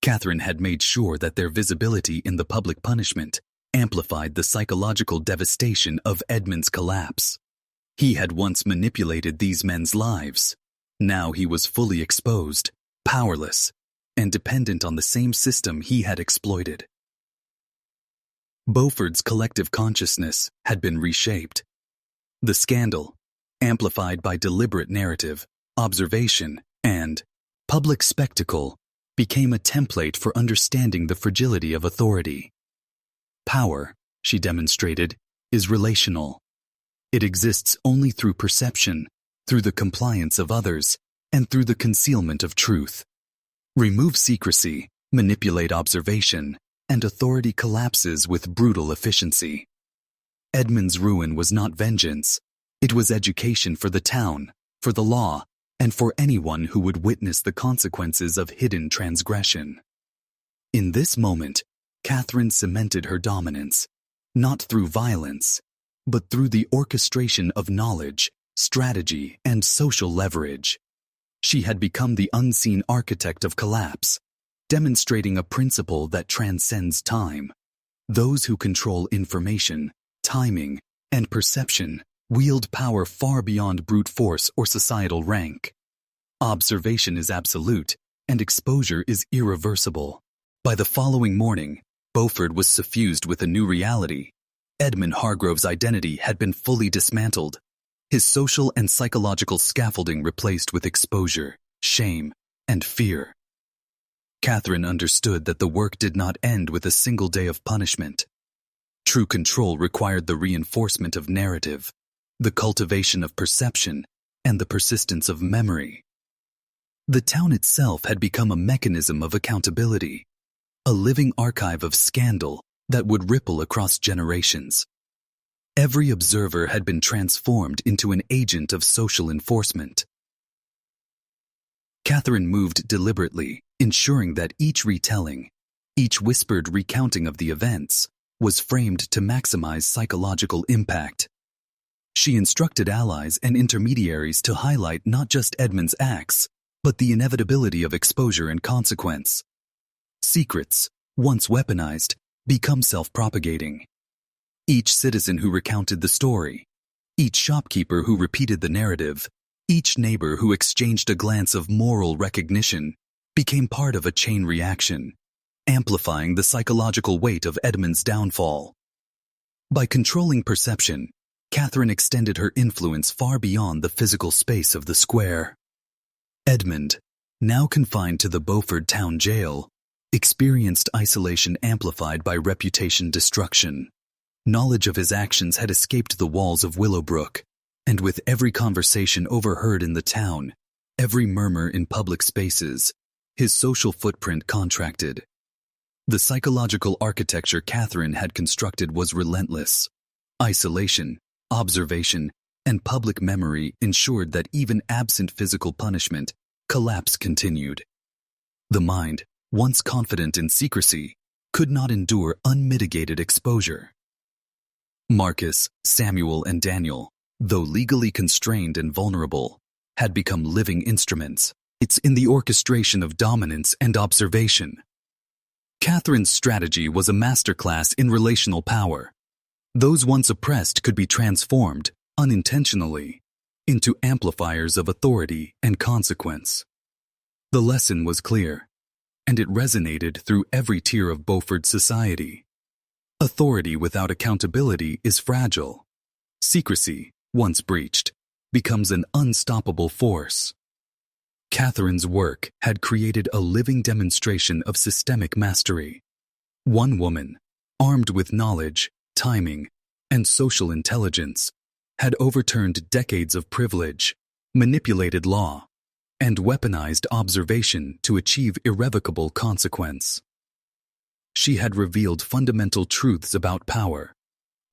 Catherine had made sure that their visibility in the public punishment amplified the psychological devastation of Edmund's collapse. He had once manipulated these men's lives. Now he was fully exposed, powerless, and dependent on the same system he had exploited. Beaufort's collective consciousness had been reshaped. The scandal, amplified by deliberate narrative, observation, and public spectacle, became a template for understanding the fragility of authority. Power, she demonstrated, is relational. It exists only through perception, through the compliance of others, and through the concealment of truth. Remove secrecy, manipulate observation, and authority collapses with brutal efficiency. Edmund's ruin was not vengeance. It was education for the town, for the law, and for anyone who would witness the consequences of hidden transgression. In this moment, Catherine cemented her dominance, not through violence, but through the orchestration of knowledge, strategy, and social leverage. She had become the unseen architect of collapse, demonstrating a principle that transcends time. Those who control information, timing, and perception wield power far beyond brute force or societal rank. Observation is absolute, and exposure is irreversible. By the following morning, Beaufort was suffused with a new reality. Edmund Hargrove's identity had been fully dismantled, his social and psychological scaffolding replaced with exposure, shame, and fear. Catherine understood that the work did not end with a single day of punishment. True control required the reinforcement of narrative, the cultivation of perception, and the persistence of memory. The town itself had become a mechanism of accountability, a living archive of scandal that would ripple across generations. Every observer had been transformed into an agent of social enforcement. Catherine moved deliberately, ensuring that each retelling, each whispered recounting of the events, was framed to maximize psychological impact. She instructed allies and intermediaries to highlight not just Edmund's acts, but the inevitability of exposure and consequence. Secrets, once weaponized, become self-propagating. Each citizen who recounted the story, each shopkeeper who repeated the narrative, each neighbor who exchanged a glance of moral recognition became part of a chain reaction, amplifying the psychological weight of Edmund's downfall. By controlling perception, Catherine extended her influence far beyond the physical space of the square. Edmund, now confined to the Beaufort town jail, experienced isolation amplified by reputation destruction. Knowledge of his actions had escaped the walls of Willowbrook, and with every conversation overheard in the town, every murmur in public spaces, his social footprint contracted. The psychological architecture Catherine had constructed was relentless. Isolation, observation, and public memory ensured that even absent physical punishment, collapse continued. The mind, once confident in secrecy, could not endure unmitigated exposure. Marcus, Samuel, and Daniel, though legally constrained and vulnerable, had become living instruments. It's in the orchestration of dominance and observation. Catherine's strategy was a masterclass in relational power. Those once oppressed could be transformed, unintentionally, into amplifiers of authority and consequence. The lesson was clear, and it resonated through every tier of Beaufort society. Authority without accountability is fragile. Secrecy, once breached, becomes an unstoppable force. Catherine's work had created a living demonstration of systemic mastery. One woman, armed with knowledge, timing, and social intelligence, had overturned decades of privilege, manipulated law, and weaponized observation to achieve irrevocable consequence. She had revealed fundamental truths about power,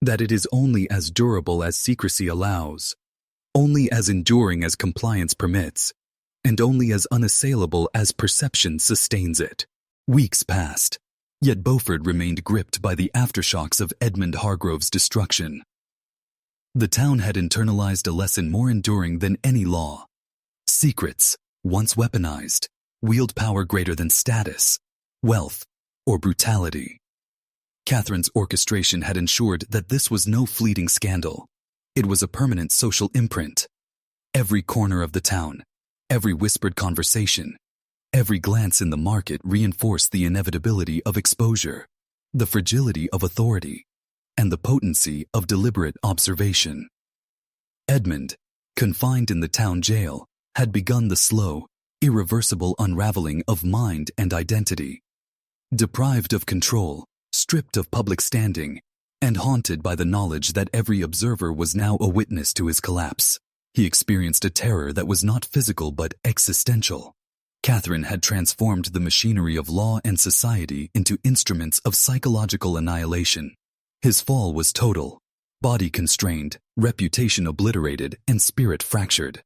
that it is only as durable as secrecy allows, only as enduring as compliance permits, and only as unassailable as perception sustains it. Weeks passed, yet Beaufort remained gripped by the aftershocks of Edmund Hargrove's destruction. The town had internalized a lesson more enduring than any law. Secrets, once weaponized, wield power greater than status, wealth, or brutality. Catherine's orchestration had ensured that this was no fleeting scandal. It was a permanent social imprint. Every corner of the town, every whispered conversation, every glance in the market reinforced the inevitability of exposure, the fragility of authority, and the potency of deliberate observation. Edmund, confined in the town jail, had begun the slow, irreversible unraveling of mind and identity. Deprived of control, stripped of public standing, and haunted by the knowledge that every observer was now a witness to his collapse, he experienced a terror that was not physical but existential. Catherine had transformed the machinery of law and society into instruments of psychological annihilation. His fall was total, body constrained, reputation obliterated, and spirit fractured.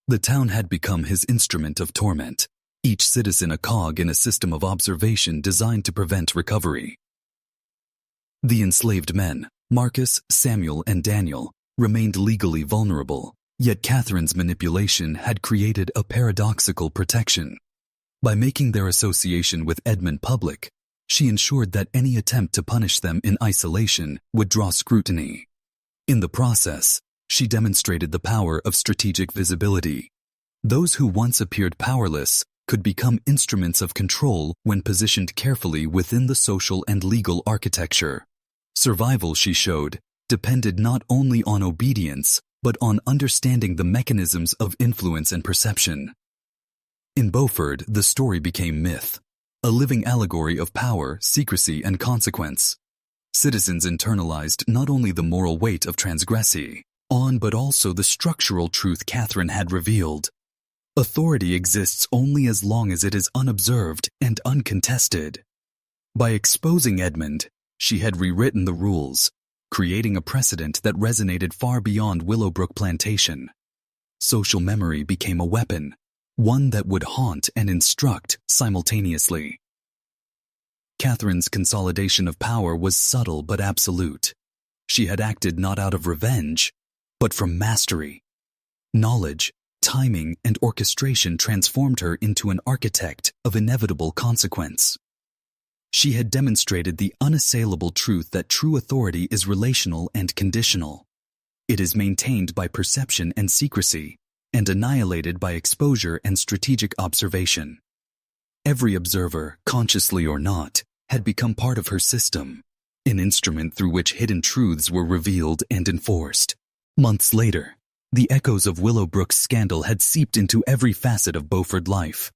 The town had become his instrument of torment, each citizen a cog in a system of observation designed to prevent recovery. The enslaved men, Marcus, Samuel, and Daniel, remained legally vulnerable, yet Catherine's manipulation had created a paradoxical protection. By making their association with Edmund public, she ensured that any attempt to punish them in isolation would draw scrutiny. In the process, she demonstrated the power of strategic visibility. Those who once appeared powerless could become instruments of control when positioned carefully within the social and legal architecture. Survival, she showed, depended not only on obedience, but on understanding the mechanisms of influence and perception. In Beaufort, the story became myth, a living allegory of power, secrecy, and consequence. Citizens internalized not only the moral weight of transgressing, but also the structural truth Catherine had revealed. Authority exists only as long as it is unobserved and uncontested. By exposing Edmund, she had rewritten the rules, creating a precedent that resonated far beyond Willowbrook Plantation. Social memory became a weapon, one that would haunt and instruct simultaneously. Catherine's consolidation of power was subtle but absolute. She had acted not out of revenge, but from mastery. Knowledge, timing, and orchestration transformed her into an architect of inevitable consequence. She had demonstrated the unassailable truth that true authority is relational and conditional. It is maintained by perception and secrecy, and annihilated by exposure and strategic observation. Every observer, consciously or not, had become part of her system, an instrument through which hidden truths were revealed and enforced. Months later, the echoes of Willowbrook's scandal had seeped into every facet of Beaufort life.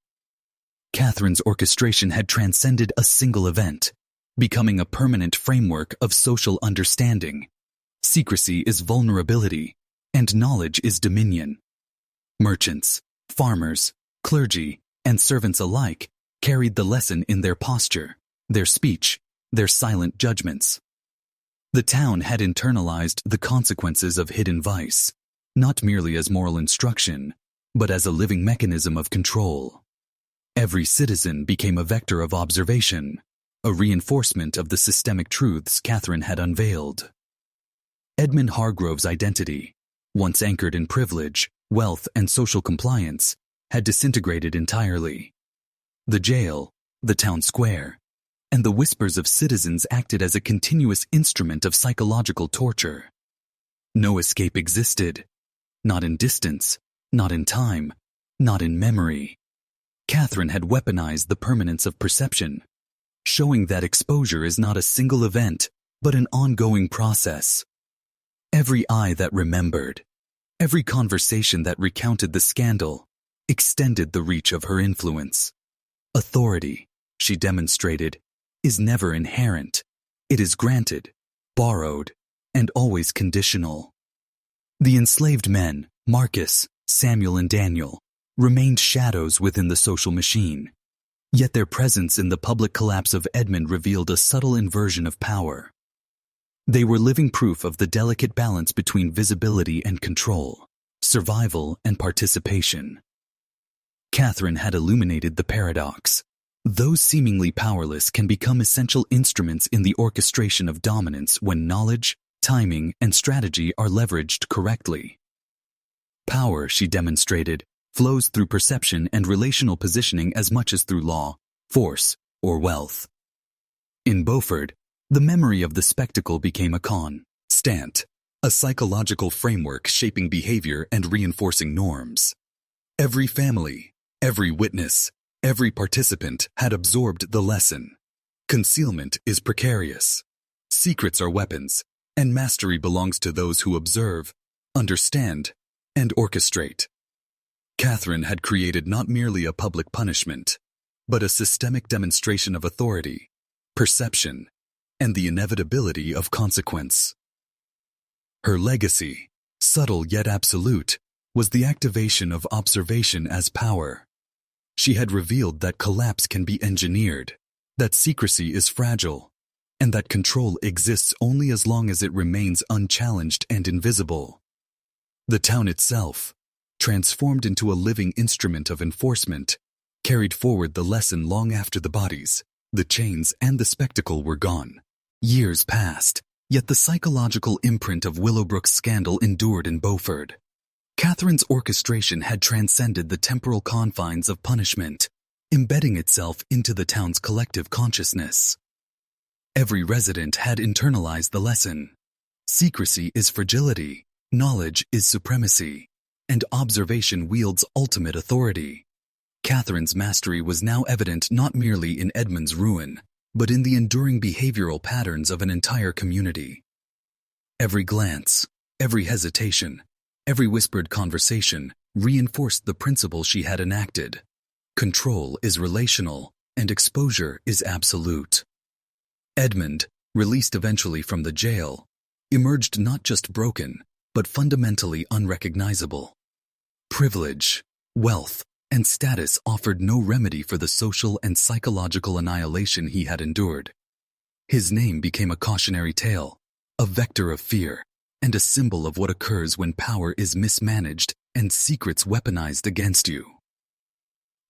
Catherine's orchestration had transcended a single event, becoming a permanent framework of social understanding. Secrecy is vulnerability, and knowledge is dominion. Merchants, farmers, clergy, and servants alike carried the lesson in their posture, their speech, their silent judgments. The town had internalized the consequences of hidden vice, not merely as moral instruction, but as a living mechanism of control. Every citizen became a vector of observation, a reinforcement of the systemic truths Catherine had unveiled. Edmund Hargrove's identity, once anchored in privilege, wealth, and social compliance, had disintegrated entirely. The jail, the town square, and the whispers of citizens acted as a continuous instrument of psychological torture. No escape existed, not in distance, not in time, not in memory. Catherine had weaponized the permanence of perception, showing that exposure is not a single event, but an ongoing process. Every eye that remembered, every conversation that recounted the scandal, extended the reach of her influence. Authority, she demonstrated, is never inherent. It is granted, borrowed, and always conditional. The enslaved men, Marcus, Samuel, and Daniel, remained shadows within the social machine. Yet their presence in the public collapse of Edmund revealed a subtle inversion of power. They were living proof of the delicate balance between visibility and control, survival and participation. Catherine had illuminated the paradox. Those seemingly powerless can become essential instruments in the orchestration of dominance when knowledge, timing, and strategy are leveraged correctly. Power, she demonstrated, flows through perception and relational positioning as much as through law, force, or wealth. In Beaufort, the memory of the spectacle became a constant, a psychological framework shaping behavior and reinforcing norms. Every family, every witness, every participant had absorbed the lesson. Concealment is precarious. Secrets are weapons, and mastery belongs to those who observe, understand, and orchestrate. Catherine had created not merely a public punishment, but a systemic demonstration of authority, perception, and the inevitability of consequence. Her legacy, subtle yet absolute, was the activation of observation as power. She had revealed that collapse can be engineered, that secrecy is fragile, and that control exists only as long as it remains unchallenged and invisible. The town itself, transformed into a living instrument of enforcement, carried forward the lesson long after the bodies, the chains, and the spectacle were gone. Years passed, yet the psychological imprint of Willowbrook's scandal endured in Beaufort. Catherine's orchestration had transcended the temporal confines of punishment, embedding itself into the town's collective consciousness. Every resident had internalized the lesson. Secrecy is fragility, knowledge is supremacy, and observation wields ultimate authority. Catherine's mastery was now evident not merely in Edmund's ruin, but in the enduring behavioral patterns of an entire community. Every glance, every hesitation, every whispered conversation reinforced the principle she had enacted. Control is relational, and exposure is absolute. Edmund, released eventually from the jail, emerged not just broken, but fundamentally unrecognizable. Privilege, wealth, and status offered no remedy for the social and psychological annihilation he had endured. His name became a cautionary tale, a vector of fear, and a symbol of what occurs when power is mismanaged and secrets weaponized against you.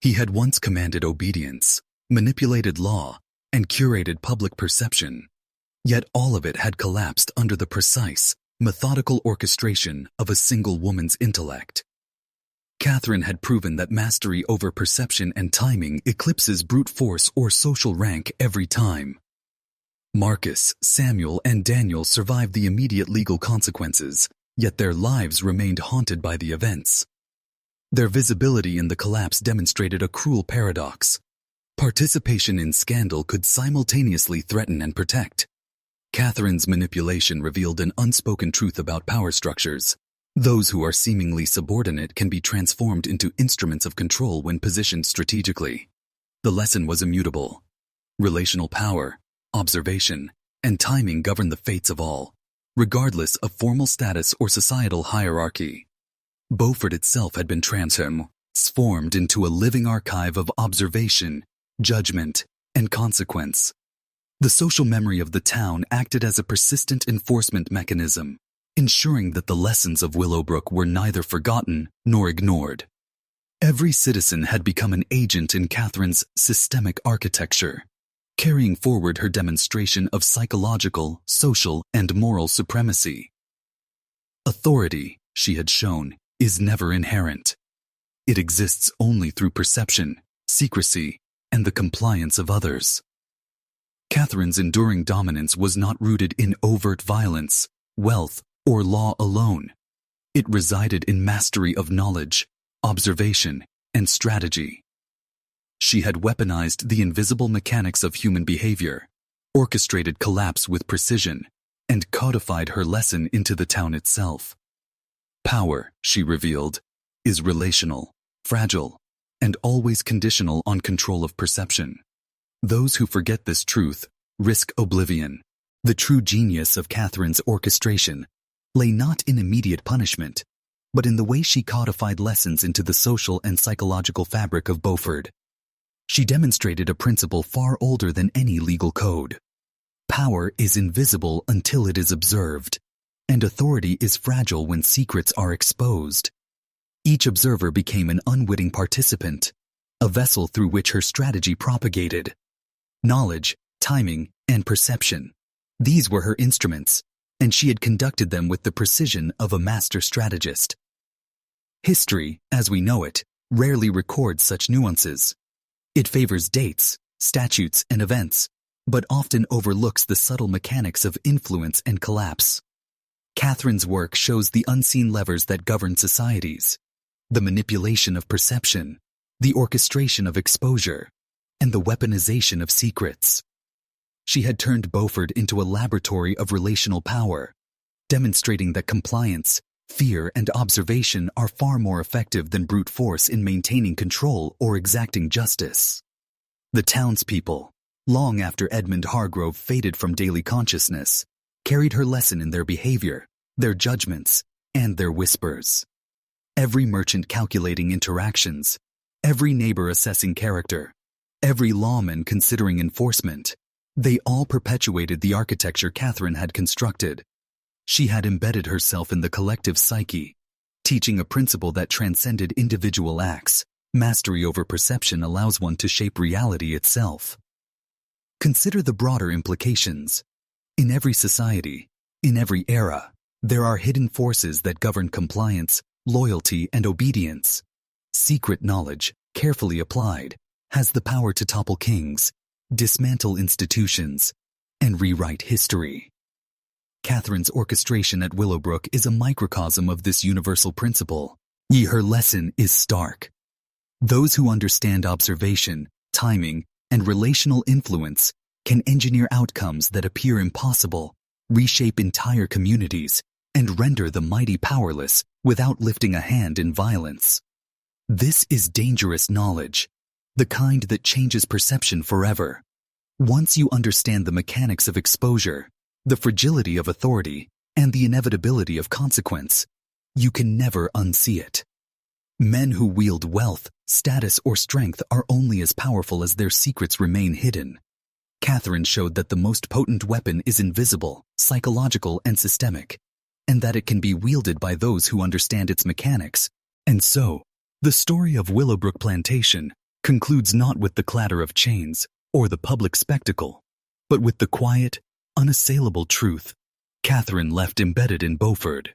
He had once commanded obedience, manipulated law, and curated public perception. Yet all of it had collapsed under the precise, methodical orchestration of a single woman's intellect. Catherine had proven that mastery over perception and timing eclipses brute force or social rank every time. Marcus, Samuel, and Daniel survived the immediate legal consequences, yet their lives remained haunted by the events. Their visibility in the collapse demonstrated a cruel paradox. Participation in scandal could simultaneously threaten and protect. Catherine's manipulation revealed an unspoken truth about power structures. Those who are seemingly subordinate can be transformed into instruments of control when positioned strategically. The lesson was immutable. Relational power, observation, and timing govern the fates of all, regardless of formal status or societal hierarchy. Beaufort itself had been transformed into a living archive of observation, judgment, and consequence. The social memory of the town acted as a persistent enforcement mechanism, ensuring that the lessons of Willowbrook were neither forgotten nor ignored. Every citizen had become an agent in Catherine's systemic architecture, carrying forward her demonstration of psychological, social, and moral supremacy. Authority, she had shown, is never inherent. It exists only through perception, secrecy, and the compliance of others. Catherine's enduring dominance was not rooted in overt violence, wealth, or law alone. It resided in mastery of knowledge, observation, and strategy. She had weaponized the invisible mechanics of human behavior, orchestrated collapse with precision, and codified her lesson into the town itself. Power, she revealed, is relational, fragile, and always conditional on control of perception. Those who forget this truth risk oblivion. The true genius of Catherine's orchestration lay not in immediate punishment, but in the way she codified lessons into the social and psychological fabric of Beaufort. She demonstrated a principle far older than any legal code. Power is invisible until it is observed, and authority is fragile when secrets are exposed. Each observer became an unwitting participant, a vessel through which her strategy propagated. Knowledge, timing, and perception. These were her instruments, and she had conducted them with the precision of a master strategist. History, as we know it, rarely records such nuances. It favors dates, statutes, and events, but often overlooks the subtle mechanics of influence and collapse. Catherine's work shows the unseen levers that govern societies, the manipulation of perception, the orchestration of exposure, and the weaponization of secrets. She had turned Beaufort into a laboratory of relational power, demonstrating that compliance, fear, and observation are far more effective than brute force in maintaining control or exacting justice. The townspeople, long after Edmund Hargrove faded from daily consciousness, carried her lesson in their behavior, their judgments, and their whispers. Every merchant calculating interactions, every neighbor assessing character, every lawman considering enforcement, they all perpetuated the architecture Catherine had constructed. She had embedded herself in the collective psyche, teaching a principle that transcended individual acts. Mastery over perception allows one to shape reality itself. Consider the broader implications. In every society, in every era, there are hidden forces that govern compliance, loyalty, and obedience. Secret knowledge, carefully applied, has the power to topple kings, dismantle institutions, and rewrite history. Catherine's orchestration at Willowbrook is a microcosm of this universal principle. Her lesson is stark. Those who understand observation, timing, and relational influence can engineer outcomes that appear impossible, reshape entire communities, and render the mighty powerless without lifting a hand in violence. This is dangerous knowledge, the kind that changes perception forever. Once you understand the mechanics of exposure, the fragility of authority, and the inevitability of consequence, you can never unsee it. Men who wield wealth, status, or strength are only as powerful as their secrets remain hidden. Catherine showed that the most potent weapon is invisible, psychological, and systemic, and that it can be wielded by those who understand its mechanics. And so, the story of Willowbrook Plantation, concludes not with the clatter of chains or the public spectacle, but with the quiet, unassailable truth Catherine left embedded in Beaufort.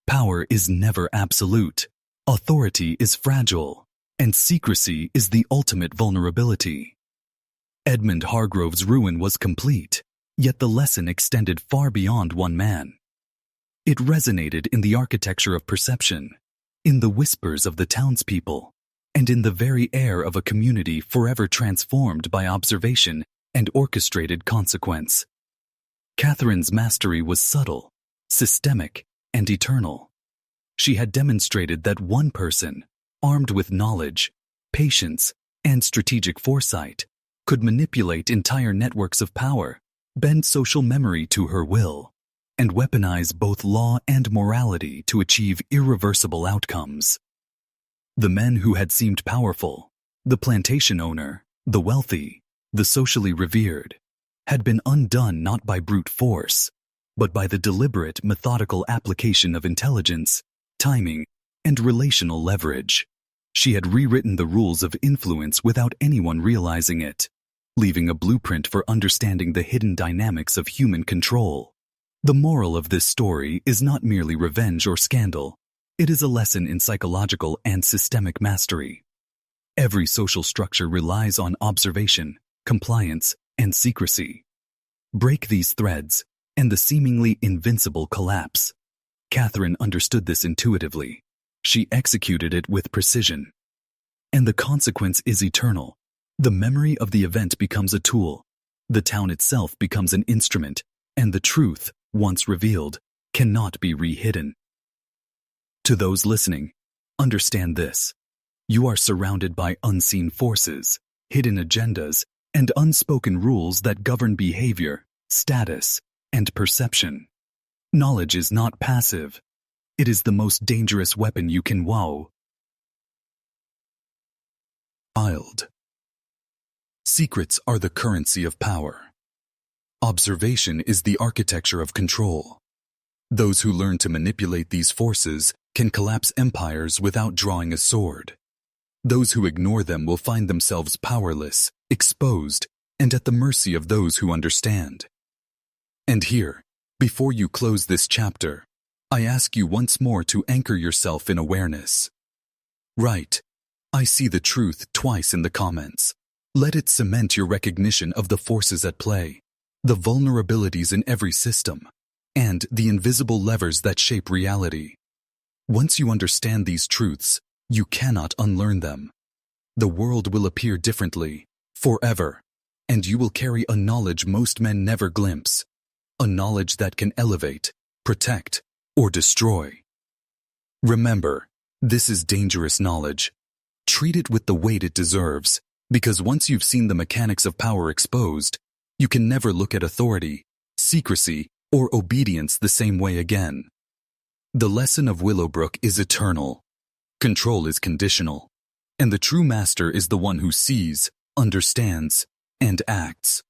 Power is never absolute, authority is fragile, and secrecy is the ultimate vulnerability. Edmund Hargrove's ruin was complete, yet the lesson extended far beyond one man. It resonated in the architecture of perception, in the whispers of the townspeople, and in the very air of a community forever transformed by observation and orchestrated consequence. Catherine's mastery was subtle, systemic, and eternal. She had demonstrated that one person, armed with knowledge, patience, and strategic foresight, could manipulate entire networks of power, bend social memory to her will, and weaponize both law and morality to achieve irreversible outcomes. The men who had seemed powerful, the plantation owner, the wealthy, the socially revered, had been undone not by brute force, but by the deliberate, methodical application of intelligence, timing, and relational leverage. She had rewritten the rules of influence without anyone realizing it, leaving a blueprint for understanding the hidden dynamics of human control. The moral of this story is not merely revenge or scandal. It is a lesson in psychological and systemic mastery. Every social structure relies on observation, compliance, and secrecy. Break these threads, and the seemingly invincible collapse. Catherine understood this intuitively. She executed it with precision. And the consequence is eternal. The memory of the event becomes a tool. The town itself becomes an instrument, and the truth, once revealed, cannot be rehidden. To those listening, understand this. You are surrounded by unseen forces, hidden agendas, and unspoken rules that govern behavior, status, and perception. Knowledge is not passive. It is the most dangerous weapon you can wield. Secrets are the currency of power. Observation is the architecture of control. Those who learn to manipulate these forces can collapse empires without drawing a sword. Those who ignore them will find themselves powerless, exposed, and at the mercy of those who understand. And here, before you close this chapter, I ask you once more to anchor yourself in awareness. Write, "I see the truth" twice in the comments. Let it cement your recognition of the forces at play, the vulnerabilities in every system, and the invisible levers that shape reality. Once you understand these truths, you cannot unlearn them. The world will appear differently, forever, and you will carry a knowledge most men never glimpse, a knowledge that can elevate, protect, or destroy. Remember, this is dangerous knowledge. Treat it with the weight it deserves, because once you've seen the mechanics of power exposed, you can never look at authority, secrecy, or obedience the same way again. The lesson of Willowbrook is eternal. Control is conditional, and the true master is the one who sees, understands, and acts.